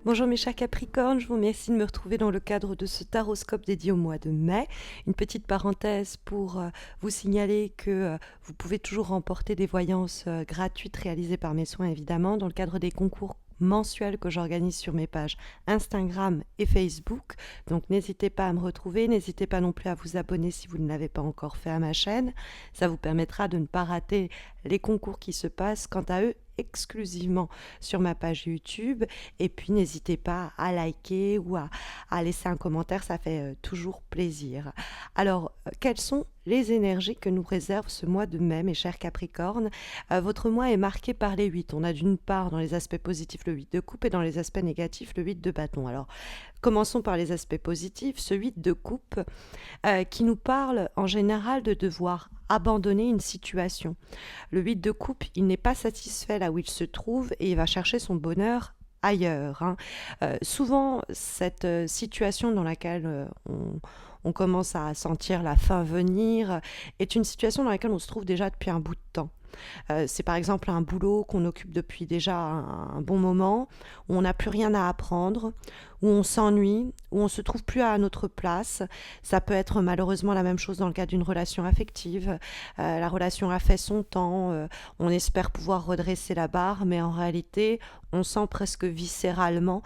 Bonjour mes chers Capricornes, je vous remercie de me retrouver dans le cadre de ce taroscope dédié au mois de mai. Une petite parenthèse pour vous signaler que vous pouvez toujours remporter des voyances gratuites réalisées par mes soins évidemment dans le cadre des concours mensuels que j'organise sur mes pages Instagram et Facebook. Donc n'hésitez pas à me retrouver, n'hésitez pas non plus à vous abonner si vous ne l'avez pas encore fait à ma chaîne. Ça vous permettra de ne pas rater les concours qui se passent quant à eux exclusivement sur ma page YouTube. Et puis n'hésitez pas à liker ou à laisser un commentaire, ça fait toujours plaisir. Alors, quelles sont les énergies que nous réserve ce mois de mai, mes chers Capricornes? Votre mois est marqué par les 8. On a d'une part dans les aspects positifs le 8 de coupe et dans les aspects négatifs le 8 de bâton. Alors, commençons par les aspects positifs. Ce 8 de coupe qui nous parle en général de devoir abandonner une situation. Le 8 de coupe, il n'est pas satisfait là où il se trouve et il va chercher son bonheur ailleurs. Souvent, cette situation dans laquelle on commence à sentir la fin venir est une situation dans laquelle on se trouve déjà depuis un bout de temps. C'est par exemple un boulot qu'on occupe depuis déjà un bon moment, où on n'a plus rien à apprendre, où on s'ennuie, où on ne se trouve plus à notre place. Ça peut être malheureusement la même chose dans le cas d'une relation affective. La relation a fait son temps, on espère pouvoir redresser la barre, mais en réalité, on sent presque viscéralement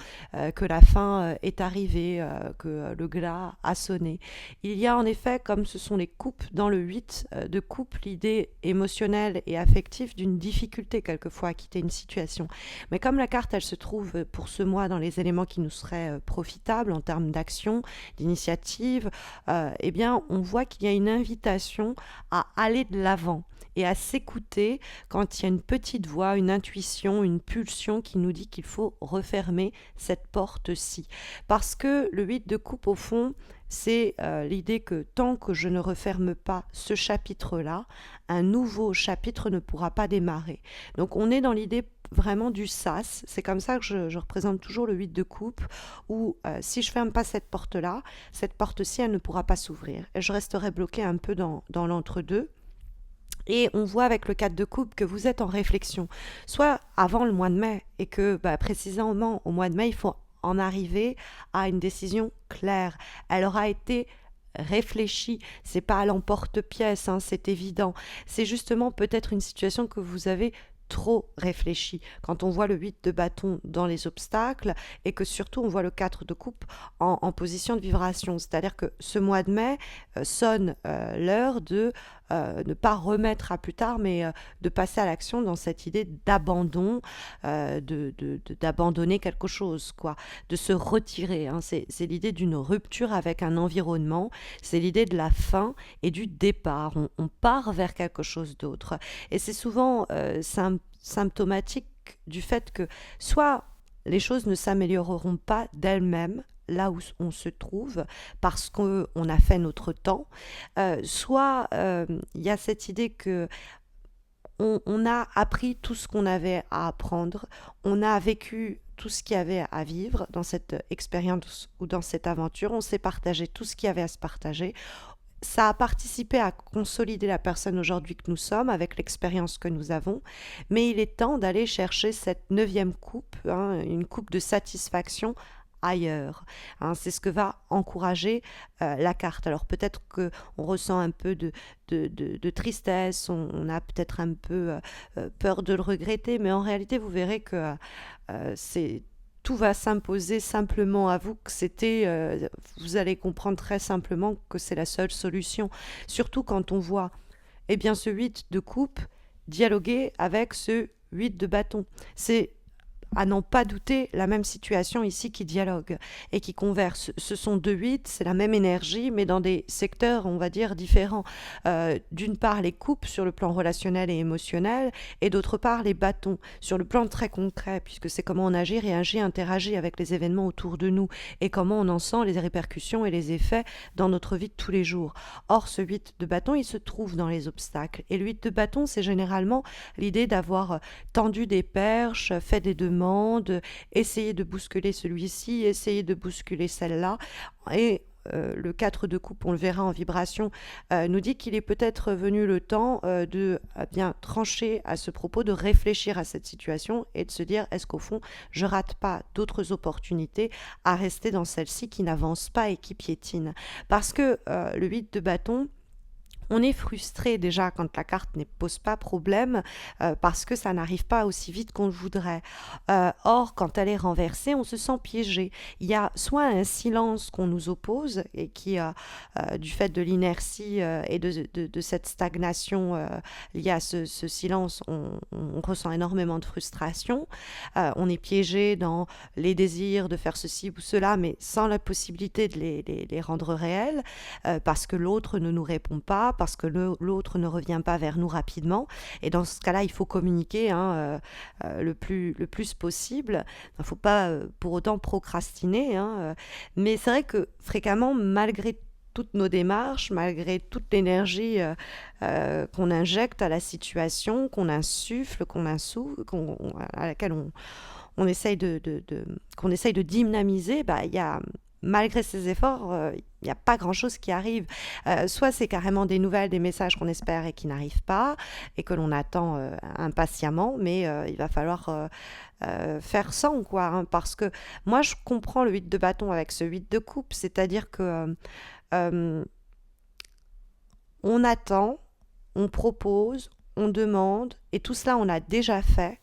que la fin est arrivée, que le glas a sonné. Il y a en effet, comme ce sont les coupes dans le 8 de coupe, l'idée émotionnelle et affective d'une difficulté quelquefois à quitter une situation. Mais comme la carte, elle se trouve pour ce mois dans les éléments qui nous seraient profitables en termes d'action, d'initiative, eh bien on voit qu'il y a une invitation à aller de l'avant et à s'écouter quand il y a une petite voix, une intuition, une pulsion qui nous dit qu'il faut refermer cette porte-ci. Parce que le 8 de coupe, au fond, c'est l'idée que tant que je ne referme pas ce chapitre-là, un nouveau chapitre ne pourra pas démarrer. Donc on est dans l'idée vraiment du sas, c'est comme ça que je représente toujours le 8 de coupe, où si je ferme pas cette porte-là, cette porte-ci, elle ne pourra pas s'ouvrir. Et je resterai bloquée un peu dans l'entre-deux. Et on voit avec le 4 de coupe que vous êtes en réflexion, soit avant le mois de mai, et que précisément au mois de mai, il faut en arriver à une décision claire. Elle aura été réfléchie, c'est pas à l'emporte-pièce, c'est évident. C'est justement peut-être une situation que vous avez trop réfléchi. Quand on voit le 8 de bâton dans les obstacles et que surtout on voit le 4 de coupe en position de vibration, c'est-à-dire que ce mois de mai sonne l'heure de ne pas remettre à plus tard, mais de passer à l'action dans cette idée d'abandon, d'abandonner quelque chose, quoi, de se retirer. C'est l'idée d'une rupture avec un environnement, c'est l'idée de la fin et du départ. On part vers quelque chose d'autre. Et c'est souvent symptomatique du fait que soit les choses ne s'amélioreront pas d'elles-mêmes, là où on se trouve, parce qu'on a fait notre temps, soit il y a cette idée que on a appris tout ce qu'on avait à apprendre, on a vécu tout ce qu'il y avait à vivre dans cette expérience ou dans cette aventure, on s'est partagé tout ce qu'il y avait à se partager. Ça a participé à consolider la personne aujourd'hui que nous sommes avec l'expérience que nous avons, mais il est temps d'aller chercher cette neuvième coupe, une coupe de satisfaction ailleurs. C'est ce que va encourager la carte. Alors peut-être qu'on ressent un peu de tristesse, on a peut-être un peu peur de le regretter, mais en réalité vous verrez que c'est tout va s'imposer simplement à vous, que vous allez comprendre très simplement que c'est la seule solution. Surtout quand on voit, eh bien, ce 8 de coupe dialoguer avec ce 8 de bâton. C'est à n'en pas douter la même situation ici qui dialogue et qui converse. Ce sont deux 8, c'est la même énergie, mais dans des secteurs, on va dire, différents. D'une part, les coupes sur le plan relationnel et émotionnel, et d'autre part, les bâtons sur le plan très concret, puisque c'est comment on agit, réagit, interagit avec les événements autour de nous, et comment on en sent les répercussions et les effets dans notre vie de tous les jours. Or, ce 8 de bâton, il se trouve dans les obstacles. Et le 8 de bâton, c'est généralement l'idée d'avoir tendu des perches, fait des demandes, essayer de bousculer celui-ci, essayer de bousculer celle-là. Et le 4 de coupe, on le verra en vibration, nous dit qu'il est peut-être venu le temps de bien trancher à ce propos, de réfléchir à cette situation et de se dire, est-ce qu'au fond, je rate pas d'autres opportunités à rester dans celle-ci qui n'avance pas et qui piétine. Parce que le 8 de bâton, on est frustré déjà quand la carte ne pose pas problème parce que ça n'arrive pas aussi vite qu'on le voudrait. Or, quand elle est renversée, on se sent piégé. Il y a soit un silence qu'on nous oppose et qui, du fait de l'inertie et de cette stagnation liée à ce silence, on ressent énormément de frustration. On est piégé dans les désirs de faire ceci ou cela, mais sans la possibilité de les rendre réels parce que l'autre ne nous répond pas, parce que l'autre ne revient pas vers nous rapidement. Et dans ce cas-là, il faut communiquer le plus possible. Il ne faut pas pour autant procrastiner. Mais c'est vrai que fréquemment, malgré toutes nos démarches, malgré toute l'énergie qu'on injecte à la situation, qu'on insuffle, à laquelle on essaye qu'on essaye de dynamiser, il y a malgré ces efforts, il n'y a pas grand-chose qui arrive. Soit c'est carrément des nouvelles, des messages qu'on espère et qui n'arrivent pas, et que l'on attend impatiemment, mais il va falloir faire sans, quoi. Parce que moi, je comprends le 8 de bâton avec ce 8 de coupe, c'est-à-dire que on attend, on propose, on demande, et tout cela, on a déjà fait,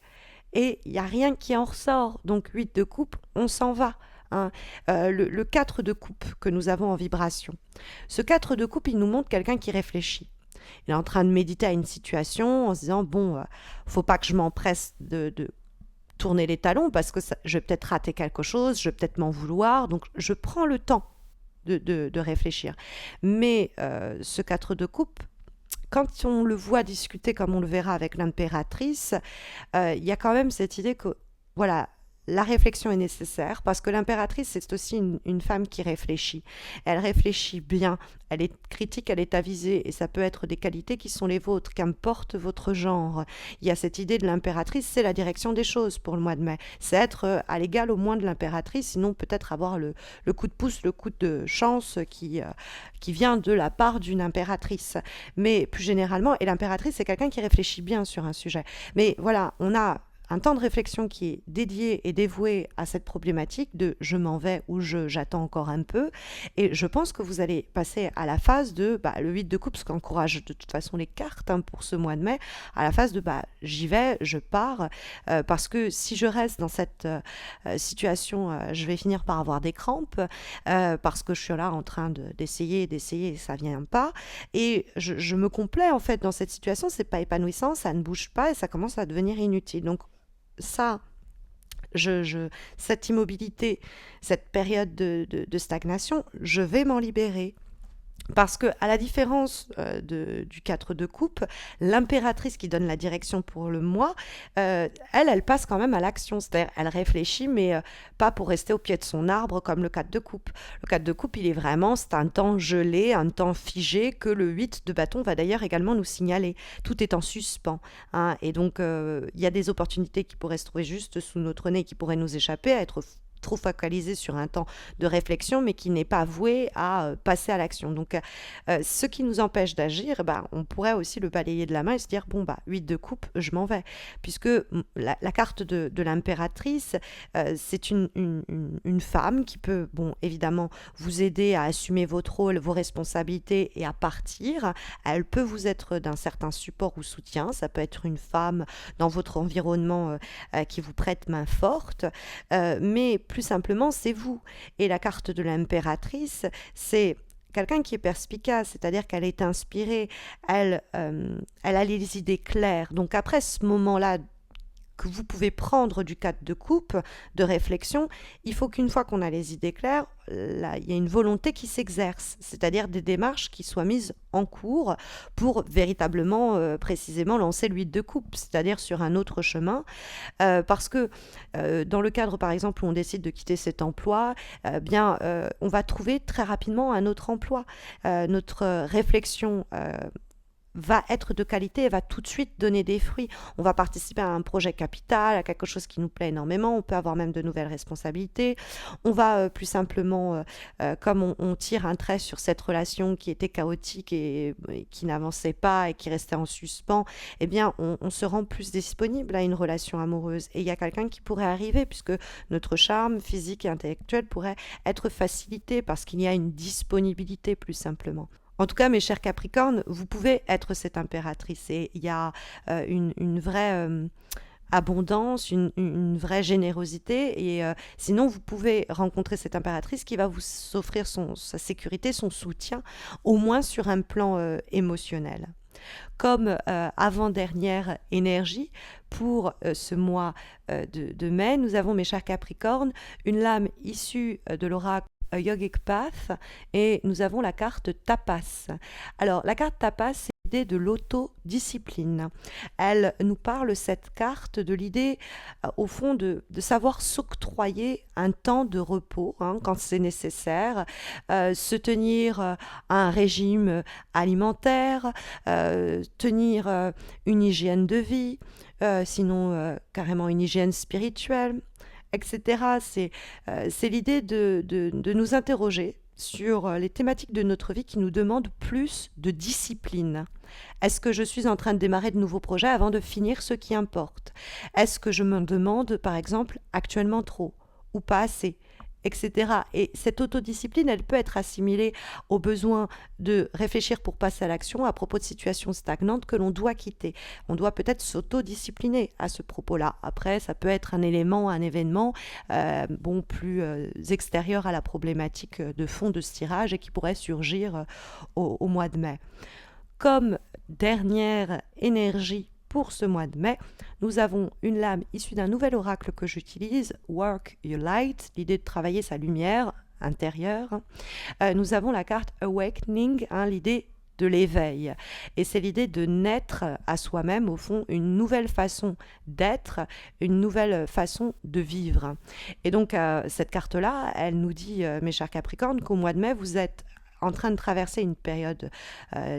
et il n'y a rien qui en ressort. Donc 8 de coupe, on s'en va. Le 4 de coupe que nous avons en vibration. Ce 4 de coupe, il nous montre quelqu'un qui réfléchit. Il est en train de méditer à une situation en se disant, bon, faut pas que je m'empresse de tourner les talons parce que je vais peut-être rater quelque chose, je vais peut-être m'en vouloir, donc je prends le temps de réfléchir. Mais ce 4 de coupe, quand on le voit discuter comme on le verra avec l'impératrice, il y a quand même cette idée que, voilà, la réflexion est nécessaire parce que l'impératrice, c'est aussi une femme qui réfléchit. Elle réfléchit bien, elle est critique, elle est avisée et ça peut être des qualités qui sont les vôtres, qu'importe votre genre. Il y a cette idée de l'impératrice, c'est la direction des choses pour le mois de mai. C'est être à l'égal au moins de l'impératrice, sinon peut-être avoir le coup de pouce, le coup de chance qui vient de la part d'une impératrice. Mais plus généralement, et l'impératrice, c'est quelqu'un qui réfléchit bien sur un sujet. Mais voilà, on a un temps de réflexion qui est dédié et dévoué à cette problématique de je m'en vais ou j'attends encore un peu. Et je pense que vous allez passer à la phase de le 8 de coupe, ce qu'encourage de toute façon les cartes pour ce mois de mai, à la phase de j'y vais, je pars, parce que si je reste dans cette situation, je vais finir par avoir des crampes, parce que je suis là en train d'essayer et ça vient pas. Et je me complais en fait dans cette situation, c'est pas épanouissant, ça ne bouge pas et ça commence à devenir inutile. Donc ça, cette immobilité, cette période de stagnation, je vais m'en libérer. Parce que, à la différence du 4 de coupe, l'impératrice qui donne la direction pour le mois, elle passe quand même à l'action. C'est-à-dire, elle réfléchit, mais pas pour rester au pied de son arbre comme le 4 de coupe. Le 4 de coupe, il est vraiment, c'est un temps gelé, un temps figé que le 8 de bâton va d'ailleurs également nous signaler. Tout est en suspens. Et donc, il y a des opportunités qui pourraient se trouver juste sous notre nez, qui pourraient nous échapper, à être trop focalisé sur un temps de réflexion, mais qui n'est pas voué à passer à l'action. Donc, ce qui nous empêche d'agir, on pourrait aussi le balayer de la main et se dire, 8 de coupe, je m'en vais. Puisque la carte de l'impératrice, c'est une femme qui peut, évidemment, vous aider à assumer votre rôle, vos responsabilités et à partir. Elle peut vous être d'un certain support ou soutien. Ça peut être une femme dans votre environnement qui vous prête main forte, mais plus simplement, c'est vous. Et la carte de l'impératrice, c'est quelqu'un qui est perspicace, c'est-à-dire qu'elle est inspirée, elle a les idées claires. Donc après ce moment-là que vous pouvez prendre du 4 de coupe, de réflexion, il faut qu'une fois qu'on a les idées claires, là, il y a une volonté qui s'exerce, c'est-à-dire des démarches qui soient mises en cours pour véritablement, précisément, lancer le 8 de coupe, c'est-à-dire sur un autre chemin, parce que dans le cadre, par exemple, où on décide de quitter cet emploi, on va trouver très rapidement un autre emploi. Notre réflexion va être de qualité et va tout de suite donner des fruits. On va participer à un projet capital, à quelque chose qui nous plaît énormément, on peut avoir même de nouvelles responsabilités. On va plus simplement, comme on tire un trait sur cette relation qui était chaotique et qui n'avançait pas et qui restait en suspens, eh bien on se rend plus disponible à une relation amoureuse. Et il y a quelqu'un qui pourrait arriver, puisque notre charme physique et intellectuel pourrait être facilité parce qu'il y a une disponibilité plus simplement. En tout cas, mes chers Capricornes, vous pouvez être cette impératrice et il y a une vraie abondance, une vraie générosité et sinon vous pouvez rencontrer cette impératrice qui va vous offrir sa sécurité, son soutien, au moins sur un plan émotionnel. Comme avant-dernière énergie, pour ce mois de mai, nous avons, mes chers Capricornes, une lame issue de l'oracle A Yogic Path et nous avons la carte Tapas. Alors, la carte Tapas, c'est l'idée de l'autodiscipline. Elle nous parle, cette carte, de l'idée, au fond, de savoir s'octroyer un temps de repos quand c'est nécessaire, se tenir à un régime alimentaire, tenir une hygiène de vie, sinon carrément une hygiène spirituelle, etc. C'est l'idée de nous interroger sur les thématiques de notre vie qui nous demandent plus de discipline. Est-ce que je suis en train de démarrer de nouveaux projets avant de finir ce qui importe? Est-ce que je me demande, par exemple, actuellement trop ou pas assez, etc. Et cette autodiscipline, elle peut être assimilée au besoin de réfléchir pour passer à l'action à propos de situations stagnantes que l'on doit quitter. On doit peut-être s'autodiscipliner à ce propos-là. Après, ça peut être un élément, un événement plus extérieur à la problématique de fond de ce tirage et qui pourrait surgir au mois de mai. Comme dernière énergie pour ce mois de mai, nous avons une lame issue d'un nouvel oracle que j'utilise, Work Your Light, l'idée de travailler sa lumière intérieure. Nous avons la carte Awakening, l'idée de l'éveil. Et c'est l'idée de naître à soi-même, au fond, une nouvelle façon d'être, une nouvelle façon de vivre. Et donc, cette carte-là, elle nous dit, mes chers Capricornes, qu'au mois de mai, vous êtes en train de traverser une période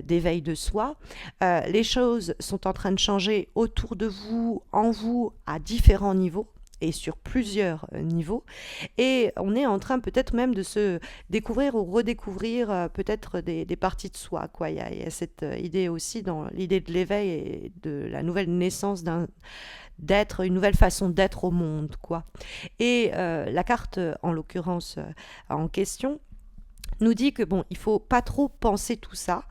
d'éveil de soi. Les choses sont en train de changer autour de vous, en vous, à différents niveaux et sur plusieurs niveaux. Et on est en train peut-être même de se découvrir ou redécouvrir peut-être des parties de soi, quoi. Il y a cette idée aussi dans l'idée de l'éveil et de la nouvelle naissance d'être, une nouvelle façon d'être au monde, quoi. Et la carte, en l'occurrence, en question, nous dit que il faut pas trop penser tout ça,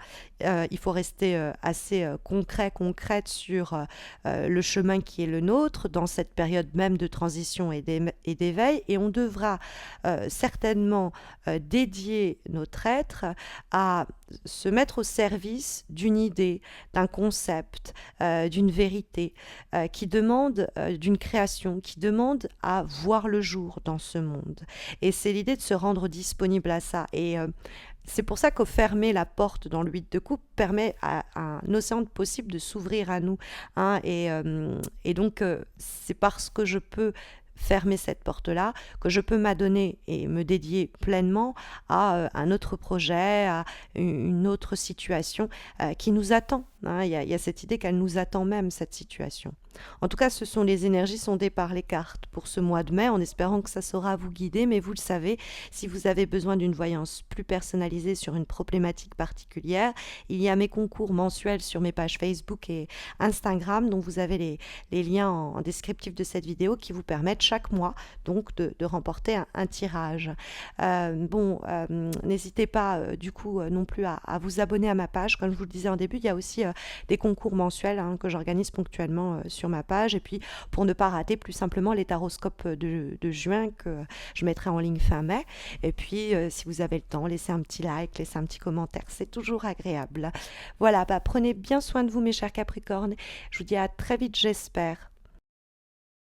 il faut rester assez concrète sur le chemin qui est le nôtre dans cette période même de transition et d'éveil, et on devra certainement dédier notre être à se mettre au service d'une idée, d'un concept, d'une vérité qui demande d'une création, qui demande à voir le jour dans ce monde. Et c'est l'idée de se rendre disponible à ça. Et c'est pour ça que fermer la porte dans le 8 de coupe permet à un océan de possibles de s'ouvrir à nous. Et donc, c'est parce que je peux fermer cette porte-là, que je peux m'adonner et me dédier pleinement à un autre projet, à une autre situation qui nous attend. Il y a cette idée qu'elle nous attend même, cette situation. En tout cas, ce sont les énergies sondées par les cartes pour ce mois de mai, en espérant que ça saura vous guider. Mais vous le savez, si vous avez besoin d'une voyance plus personnalisée sur une problématique particulière, il y a mes concours mensuels sur mes pages Facebook et Instagram, dont vous avez les liens en descriptif de cette vidéo, qui vous permettent chaque mois donc de remporter un tirage. N'hésitez pas du coup non plus à vous abonner à ma page. Comme je vous le disais en début, il y a aussi des concours mensuels que j'organise ponctuellement sur ma page. Et puis, pour ne pas rater plus simplement les taroscopes de juin que je mettrai en ligne fin mai. Et puis, si vous avez le temps, laissez un petit like, laissez un petit commentaire. C'est toujours agréable. Voilà, prenez bien soin de vous, mes chers Capricornes. Je vous dis à très vite, j'espère,